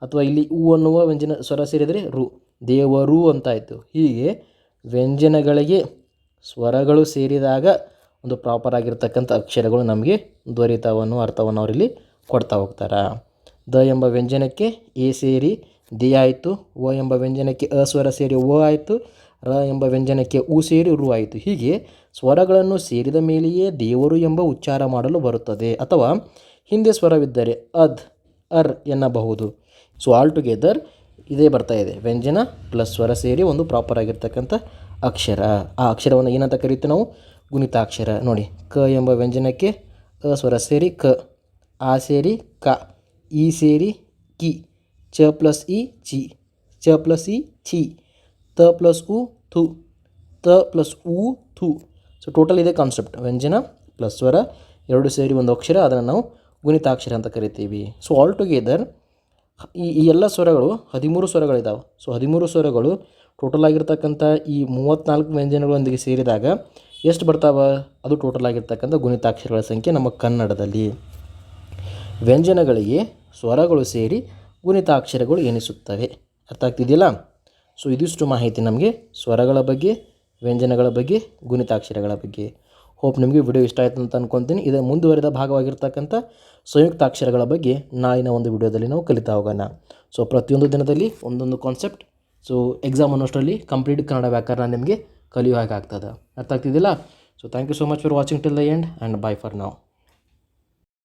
ಅಥವಾ ಇಲ್ಲಿ ಉ ಅನ್ನುವ ವ್ಯಂಜನ ಸ್ವರ ಸೇರಿದರೆ ರು, ದೇವರು ಅಂತಾಯಿತು. ಹೀಗೆ ವ್ಯಂಜನಗಳಿಗೆ ಸ್ವರಗಳು ಸೇರಿದಾಗ ಒಂದು ಪ್ರಾಪರ್ ಆಗಿರ್ತಕ್ಕಂಥ ಅಕ್ಷರಗಳು ನಮಗೆ ದೊರೀತಾವನ್ನೋ ಅರ್ಥವನ್ನು ಅವರಲ್ಲಿ ಕೊಡ್ತಾ ಹೋಗ್ತಾರೆ. ದ ಎಂಬ ವ್ಯಂಜನಕ್ಕೆ ಎ ಸೇರಿ ದೇ ಆಯಿತು, ವ ಎಂಬ ವ್ಯಂಜನಕ್ಕೆ ಅ ಸ್ವರ ಸೇರಿ ವ ಆಯಿತು, ರ ಎಂಬ ವ್ಯಂಜನಕ್ಕೆ ಉ ಸೇರಿ ರು ಆಯಿತು. ಹೀಗೆ ಸ್ವರಗಳನ್ನು ಸೇರಿದ ಮೇಲೆಯೇ ದೇವರು ಎಂಬ ಉಚ್ಚಾರ ಮಾಡಲು ಬರುತ್ತದೆ. ಅಥವಾ ಹಿಂದೆ ಸ್ವರವಿದ್ದರೆ ಅದ್, ಅರ್ ಎನ್ನಬಹುದು. ಸೊ ಆಲ್ ಟುಗೆದರ್ ಇದೇ ಬರ್ತಾ ಇದೆ, ವ್ಯಂಜನ ಪ್ಲಸ್ ಸ್ವರ ಸೇರಿ ಒಂದು ಪ್ರಾಪರ್ ಆಗಿರ್ತಕ್ಕಂಥ ಅಕ್ಷರ. ಆ ಅಕ್ಷರವನ್ನು ಏನಂತ ಕರೀತೀವಿ ನಾವು? ಗುಣಿತಾಕ್ಷರ. ನೋಡಿ, ಕ ಎಂಬ ವ್ಯಂಜನಕ್ಕೆ ಅ ಸ್ವರ ಸೇರಿ ಕ, ಆ ಸೇರಿ ಕ, ಈ ಸೇರಿ ಕಿ, ಚ ಪ್ಲಸ್ ಇ ಚಿ, ಚ ಪ್ಲಸ್ ಇ ಛಿ, ತ ಪ್ಲಸ್ ಉ ಥು, ತ ಪ್ಲಸ್ ಉ ಥು. ಸೊ ಟೋಟಲ್ ಇದೆ ಕಾನ್ಸೆಪ್ಟ್, ವ್ಯಂಜನ ಪ್ಲಸ್ ಸ್ವರ ಎರಡು ಸೇರಿ ಒಂದು ಅಕ್ಷರ, ಅದನ್ನು ನಾವು ಗುಣಿತಾಕ್ಷರ ಅಂತ ಕರಿತೀವಿ. ಸೊ ಆಲ್ ಟುಗೆದರ್ ಈ ಎಲ್ಲ ಸ್ವರಗಳು 13 ಸ್ವರಗಳಿದ್ದಾವೆ. ಸೊ 13 ಸ್ವರಗಳು ಟೋಟಲ್ ಆಗಿರ್ತಕ್ಕಂಥ ಈ 34 ವ್ಯಂಜನಗಳೊಂದಿಗೆ ಸೇರಿದಾಗ ಎಷ್ಟು ಬರ್ತಾವೆ, ಅದು ಟೋಟಲ್ ಆಗಿರ್ತಕ್ಕಂಥ ಗುಣಿತಾಕ್ಷರಗಳ ಸಂಖ್ಯೆ ನಮ್ಮ ಕನ್ನಡದಲ್ಲಿ. ವ್ಯಂಜನಗಳಿಗೆ ಸ್ವರಗಳು ಸೇರಿ ಗುಣಿತಾಕ್ಷರಗಳು ಎನಿಸುತ್ತವೆ. ಅರ್ಥ ಆಗ್ತಿದೆಯಲ್ಲ? ಸೊ ಇದಿಷ್ಟು ಮಾಹಿತಿ ನಮಗೆ ಸ್ವರಗಳ ಬಗ್ಗೆ, ವ್ಯಂಜನಗಳ ಬಗ್ಗೆ, ಗುಣಿತಾಕ್ಷರಗಳ ಬಗ್ಗೆ. ಹೋಪ್ ನಿಮಗೆ ವಿಡಿಯೋ ಇಷ್ಟ ಆಯಿತು ಅಂತ ಅಂದ್ಕೊತೀನಿ. ಇದರ ಮುಂದುವರೆದ ಭಾಗವಾಗಿರ್ತಕ್ಕಂಥ ಸಂಯುಕ್ತಾಕ್ಷರಗಳ ಬಗ್ಗೆ ನಾಳಿನ ಒಂದು ವಿಡಿಯೋದಲ್ಲಿ ನಾವು ಕಲಿತಾ ಹೋಗೋಣ. ಸೊ ಪ್ರತಿಯೊಂದು ದಿನದಲ್ಲಿ ಒಂದೊಂದು ಕಾನ್ಸೆಪ್ಟ್, ಸೊ ಎಕ್ಸಾಮ್ ಅನ್ನೋಷ್ಟರಲ್ಲಿ ಕಂಪ್ಲೀಟ್ ಕನ್ನಡ ವ್ಯಾಕರಣ ನಿಮಗೆ ಕಲಿಯೋ ಹಾಗೆ ಆಗ್ತದೆ. ಅರ್ಥ ಆಗ್ತಿದ್ದಿಲ್ಲ? So thank you so much for watching till the end and bye for now.